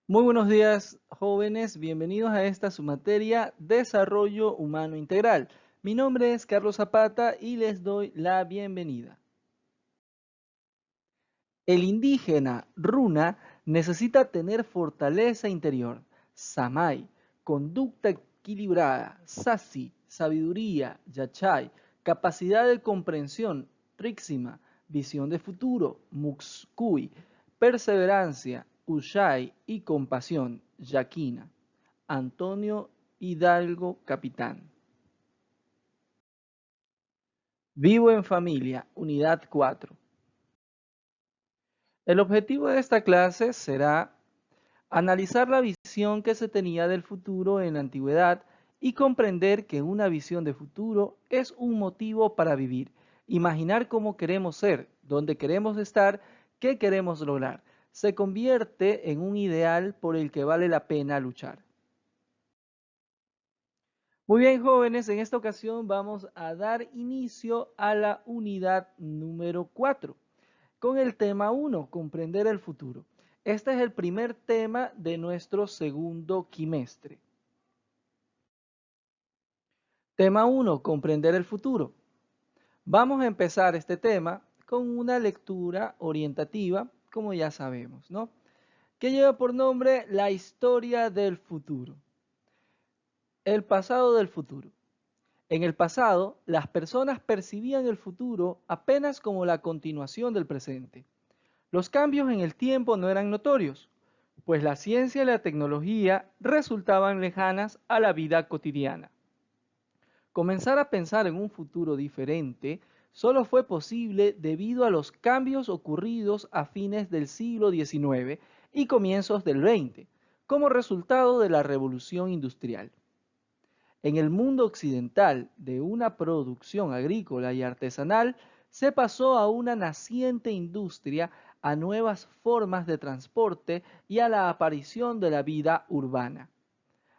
Muy buenos días, jóvenes. Bienvenidos a esta su materia, Desarrollo Humano Integral. Mi nombre es Carlos Zapata y les doy la bienvenida. El indígena runa necesita tener fortaleza interior, samay, conducta equilibrada, sasi, sabiduría, yachay, capacidad de comprensión, rixima, visión de futuro, muxcuy, perseverancia, ushai y compasión, yaquina. Antonio Hidalgo, capitán. Vivo en familia, unidad 4. El objetivo de esta clase será analizar la visión que se tenía del futuro en la antigüedad y comprender que una visión de futuro es un motivo para vivir, imaginar cómo queremos ser, dónde queremos estar, qué queremos lograr. Se convierte en un ideal por el que vale la pena luchar. Muy bien, jóvenes, en esta ocasión vamos a dar inicio a la unidad número 4 con el tema 1, comprender el futuro. Este es el primer tema de nuestro segundo quimestre. Tema 1, comprender el futuro. Vamos a empezar este tema con una lectura orientativa, como ya sabemos, ¿no? Que lleva por nombre La historia del futuro. El pasado del futuro. En el pasado, las personas percibían el futuro apenas como la continuación del presente. Los cambios en el tiempo no eran notorios, pues la ciencia y la tecnología resultaban lejanas a la vida cotidiana. Comenzar a pensar en un futuro diferente solo fue posible debido a los cambios ocurridos a fines del siglo XIX y comienzos del XX, como resultado de la revolución industrial. En el mundo occidental, de una producción agrícola y artesanal, se pasó a una naciente industria, a nuevas formas de transporte y a la aparición de la vida urbana.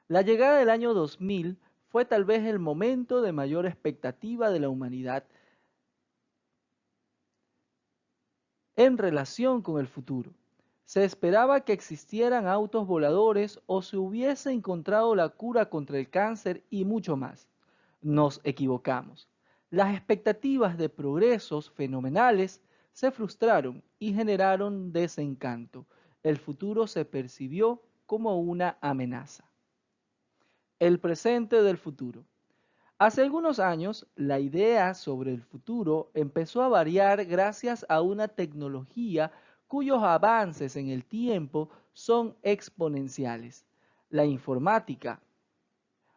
La llegada del año 2000 fue tal vez el momento de mayor expectativa de la humanidad en relación con el futuro. Se esperaba que existieran autos voladores o se hubiese encontrado la cura contra el cáncer y mucho más. Nos equivocamos. Las expectativas de progresos fenomenales se frustraron y generaron desencanto. El futuro se percibió como una amenaza. El presente del futuro. Hace algunos años, la idea sobre el futuro empezó a variar gracias a una tecnología cuyos avances en el tiempo son exponenciales. La informática.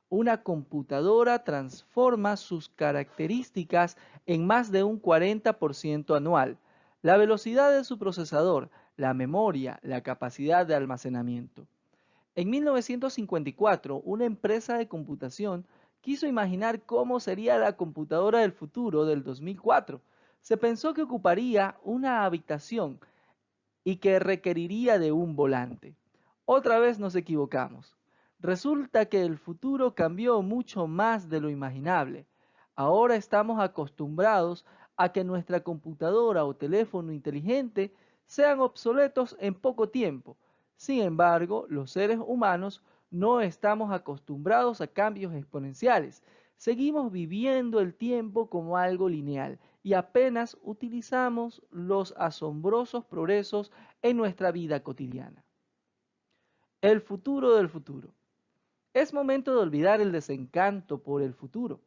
Una computadora transforma sus características en más de un 40% anual. La velocidad de su procesador, la memoria, la capacidad de almacenamiento. En 1954, una empresa de computación quiso imaginar cómo sería la computadora del futuro del 2004. Se pensó que ocuparía una habitación y que requeriría de un volante. Otra vez nos equivocamos. Resulta que el futuro cambió mucho más de lo imaginable. Ahora estamos acostumbrados a que nuestra computadora o teléfono inteligente sean obsoletos en poco tiempo. Sin embargo, los seres humanos no estamos acostumbrados a cambios exponenciales. Seguimos viviendo el tiempo como algo lineal y apenas utilizamos los asombrosos progresos en nuestra vida cotidiana. El futuro del futuro. Es momento de olvidar el desencanto por el futuro.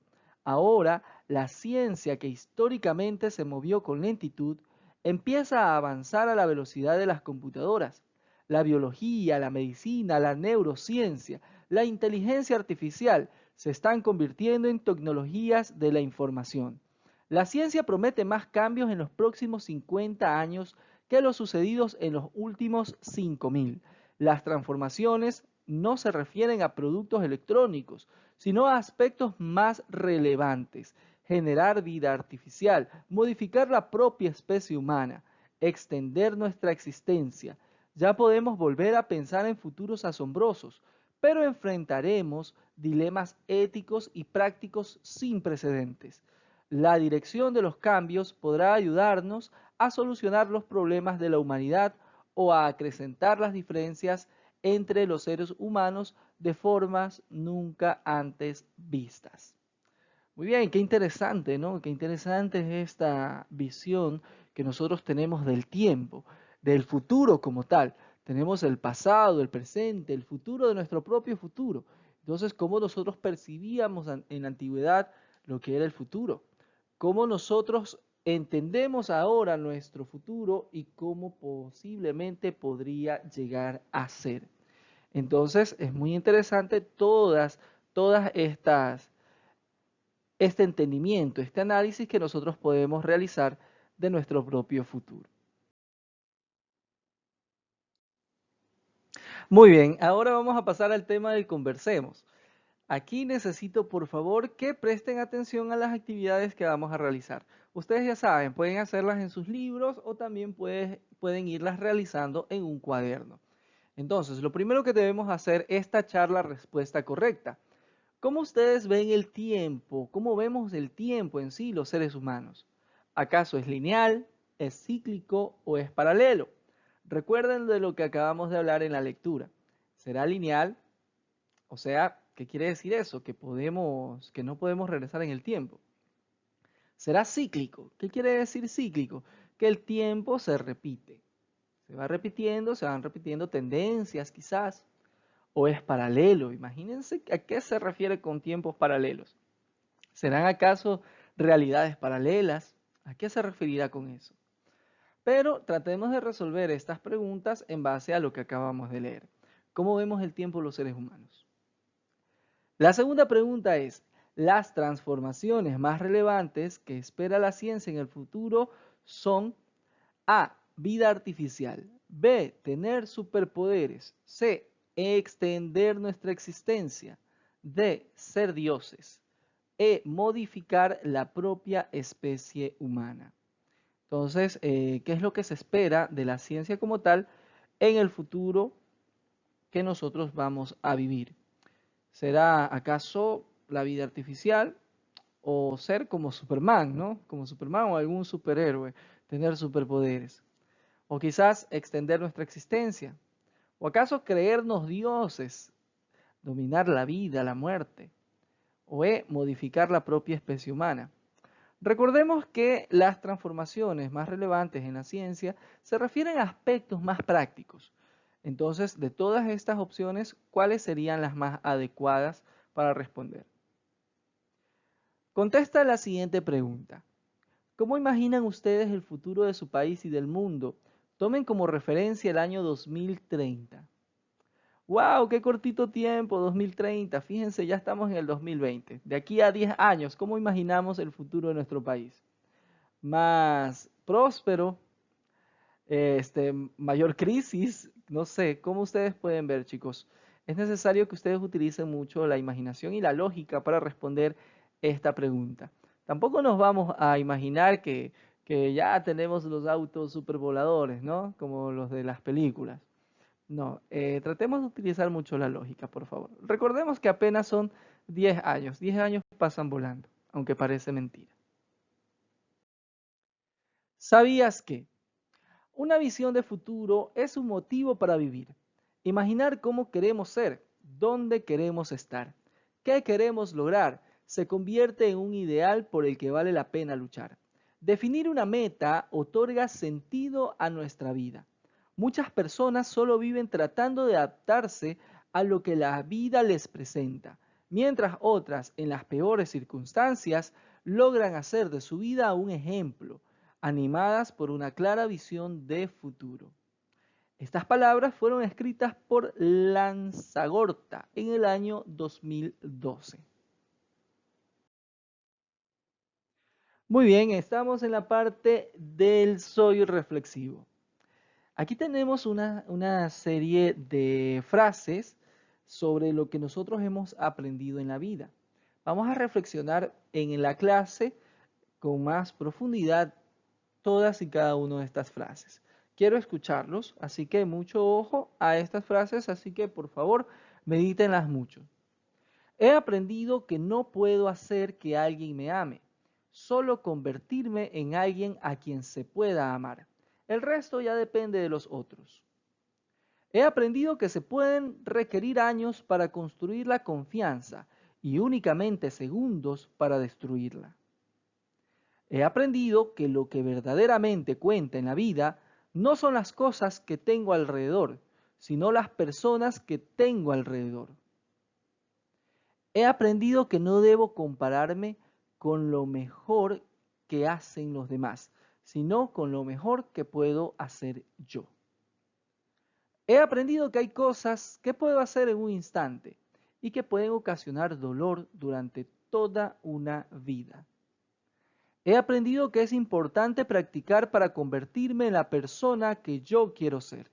Ahora, la ciencia que históricamente se movió con lentitud empieza a avanzar a la velocidad de las computadoras. La biología, la medicina, la neurociencia, la inteligencia artificial se están convirtiendo en tecnologías de la información. La ciencia promete más cambios en los próximos 50 años que los sucedidos en los últimos 5000. Las transformaciones no se refieren a productos electrónicos, sino a aspectos más relevantes: generar vida artificial, modificar la propia especie humana, extender nuestra existencia. Ya podemos volver a pensar en futuros asombrosos, pero enfrentaremos dilemas éticos y prácticos sin precedentes. La dirección de los cambios podrá ayudarnos a solucionar los problemas de la humanidad o a acrecentar las diferencias entre los seres humanos de formas nunca antes vistas. Muy bien, qué interesante, ¿no? Qué interesante es esta visión que nosotros tenemos del tiempo, del futuro como tal. Tenemos el pasado, el presente, el futuro de nuestro propio futuro. Entonces, ¿cómo nosotros percibíamos en la antigüedad lo que era el futuro? ¿Cómo nosotros entendemos ahora nuestro futuro y cómo posiblemente podría llegar a ser? Entonces, es muy interesante todas este entendimiento, este análisis que nosotros podemos realizar de nuestro propio futuro. Muy bien, ahora vamos a pasar al tema del conversemos. Aquí necesito por favor que presten atención a las actividades que vamos a realizar. Ustedes ya saben, pueden hacerlas en sus libros o también pueden irlas realizando en un cuaderno. Entonces, lo primero que debemos hacer es tachar la respuesta correcta. ¿Cómo ustedes ven el tiempo? ¿Cómo vemos el tiempo en sí los seres humanos? ¿Acaso es lineal, es cíclico o es paralelo? Recuerden de lo que acabamos de hablar en la lectura. ¿Será lineal? O sea, ¿qué quiere decir eso? Que no podemos regresar en el tiempo. ¿Será cíclico? ¿Qué quiere decir cíclico? Que el tiempo se repite. Se va repitiendo, se van repitiendo tendencias quizás. ¿O es paralelo? Imagínense a qué se refiere con tiempos paralelos. ¿Serán acaso realidades paralelas? ¿A qué se referirá con eso? Pero tratemos de resolver estas preguntas en base a lo que acabamos de leer. ¿Cómo vemos el tiempo los seres humanos? La segunda pregunta es, las transformaciones más relevantes que espera la ciencia en el futuro son A, vida artificial, B, tener superpoderes, C, extender nuestra existencia, D, ser dioses, E, modificar la propia especie humana. Entonces, ¿qué es lo que se espera de la ciencia como tal en el futuro que nosotros vamos a vivir? ¿Será acaso la vida artificial o ser como Superman, ¿no? Como Superman o algún superhéroe, tener superpoderes. O quizás extender nuestra existencia. ¿O acaso creernos dioses, dominar la vida, la muerte? ¿O modificar la propia especie humana? Recordemos que las transformaciones más relevantes en la ciencia se refieren a aspectos más prácticos. Entonces, de todas estas opciones, ¿cuáles serían las más adecuadas para responder? Contesta la siguiente pregunta. ¿Cómo imaginan ustedes el futuro de su país y del mundo? Tomen como referencia el año 2030. ¡Wow! ¡Qué cortito tiempo! 2030. Fíjense, ya estamos en el 2020. De aquí a 10 años, ¿cómo imaginamos el futuro de nuestro país? Más próspero, mayor crisis, no sé, ¿cómo ustedes pueden ver, chicos? Es necesario que ustedes utilicen mucho la imaginación y la lógica para responder esta pregunta. Tampoco nos vamos a imaginar que ya tenemos los autos supervoladores, ¿no? Como los de las películas. No, tratemos de utilizar mucho la lógica, por favor. Recordemos que apenas son 10 años. 10 años pasan volando, aunque parece mentira. ¿Sabías que una visión de futuro es un motivo para vivir? Imaginar cómo queremos ser, dónde queremos estar, qué queremos lograr, se convierte en un ideal por el que vale la pena luchar. Definir una meta otorga sentido a nuestra vida. Muchas personas solo viven tratando de adaptarse a lo que la vida les presenta, mientras otras, en las peores circunstancias, logran hacer de su vida un ejemplo, animadas por una clara visión de futuro. Estas palabras fueron escritas por Lanzagorta en el año 2012. Muy bien, estamos en la parte del soy reflexivo. Aquí tenemos una serie de frases sobre lo que nosotros hemos aprendido en la vida. Vamos a reflexionar en la clase con más profundidad todas y cada una de estas frases. Quiero escucharlos, así que mucho ojo a estas frases, así que por favor medítenlas mucho. He aprendido que no puedo hacer que alguien me ame, solo convertirme en alguien a quien se pueda amar. El resto ya depende de los otros. He aprendido que se pueden requerir años para construir la confianza y únicamente segundos para destruirla. He aprendido que lo que verdaderamente cuenta en la vida no son las cosas que tengo alrededor, sino las personas que tengo alrededor. He aprendido que no debo compararme con lo mejor que hacen los demás, sino con lo mejor que puedo hacer yo. He aprendido que hay cosas que puedo hacer en un instante y que pueden ocasionar dolor durante toda una vida. He aprendido que es importante practicar para convertirme en la persona que yo quiero ser.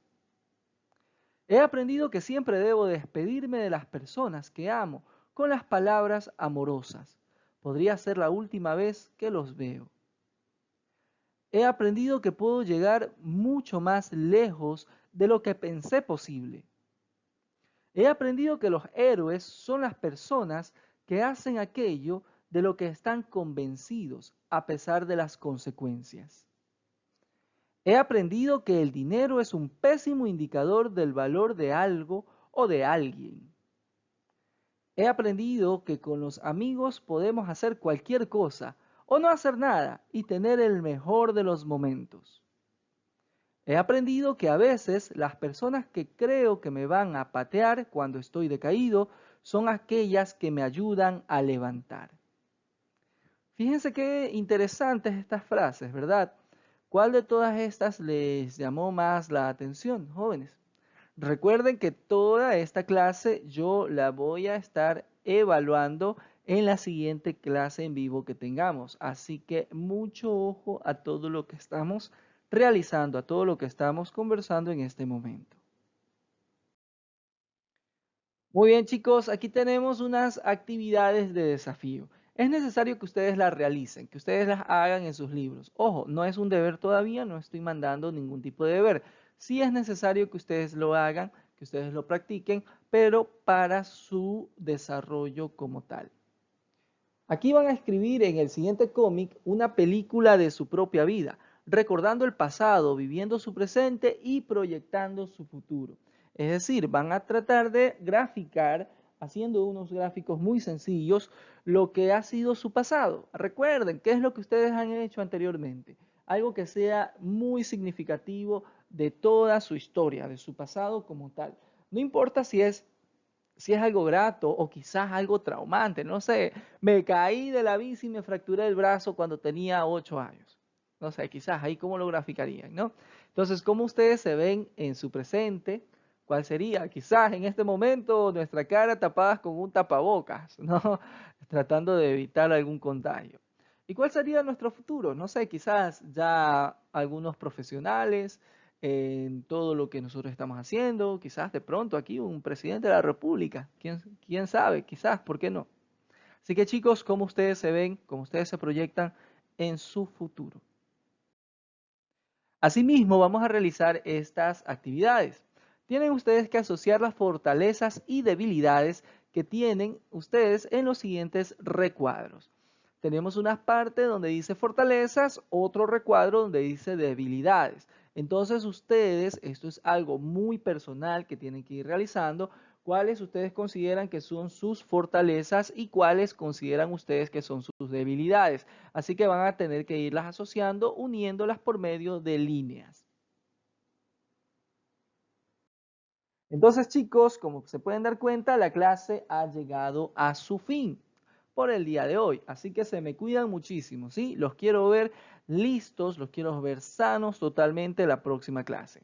He aprendido que siempre debo despedirme de las personas que amo con las palabras amorosas. Podría ser la última vez que los veo. He aprendido que puedo llegar mucho más lejos de lo que pensé posible. He aprendido que los héroes son las personas que hacen aquello de lo que están convencidos a pesar de las consecuencias. He aprendido que el dinero es un pésimo indicador del valor de algo o de alguien. He aprendido que con los amigos podemos hacer cualquier cosa o no hacer nada y tener el mejor de los momentos. He aprendido que a veces las personas que creo que me van a patear cuando estoy decaído son aquellas que me ayudan a levantar. Fíjense qué interesantes estas frases, ¿verdad? ¿Cuál de todas estas les llamó más la atención, jóvenes? Recuerden que toda esta clase yo la voy a estar evaluando en la siguiente clase en vivo que tengamos. Así que mucho ojo a todo lo que estamos realizando, a todo lo que estamos conversando en este momento. Muy bien, chicos, aquí tenemos unas actividades de desafío. Es necesario que ustedes las realicen, que ustedes las hagan en sus libros. Ojo, no es un deber todavía, no estoy mandando ningún tipo de deber. Sí es necesario que ustedes lo hagan, que ustedes lo practiquen, pero para su desarrollo como tal. Aquí van a escribir en el siguiente cómic una película de su propia vida, recordando el pasado, viviendo su presente y proyectando su futuro. Es decir, van a tratar de graficar, haciendo unos gráficos muy sencillos, lo que ha sido su pasado. Recuerden, ¿qué es lo que ustedes han hecho anteriormente? Algo que sea muy significativo de toda su historia, de su pasado como tal. No importa si es algo grato o quizás algo traumante, no sé, me caí de la bici y me fracturé el brazo cuando tenía 8 años. No sé, quizás ahí cómo lo graficarían, ¿no? Entonces, ¿cómo ustedes se ven en su presente? ¿Cuál sería? Quizás en este momento nuestra cara tapadas con un tapabocas, ¿no? Tratando de evitar algún contagio. ¿Y cuál sería nuestro futuro? No sé, quizás ya algunos profesionales en todo lo que nosotros estamos haciendo, quizás de pronto aquí un presidente de la República, quién sabe, quizás, ¿por qué no? Así que chicos, ¿cómo ustedes se ven, cómo ustedes se proyectan en su futuro? Asimismo, vamos a realizar estas actividades. Tienen ustedes que asociar las fortalezas y debilidades que tienen ustedes en los siguientes recuadros. Tenemos una parte donde dice fortalezas, otro recuadro donde dice debilidades. Entonces ustedes, esto es algo muy personal que tienen que ir realizando, cuáles ustedes consideran que son sus fortalezas y cuáles consideran ustedes que son sus debilidades. Así que van a tener que irlas asociando, uniéndolas por medio de líneas. Entonces, chicos, como se pueden dar cuenta, la clase ha llegado a su fin por el día de hoy. Así que se me cuidan muchísimo, ¿sí? Los quiero ver listos, los quiero ver sanos totalmente la próxima clase.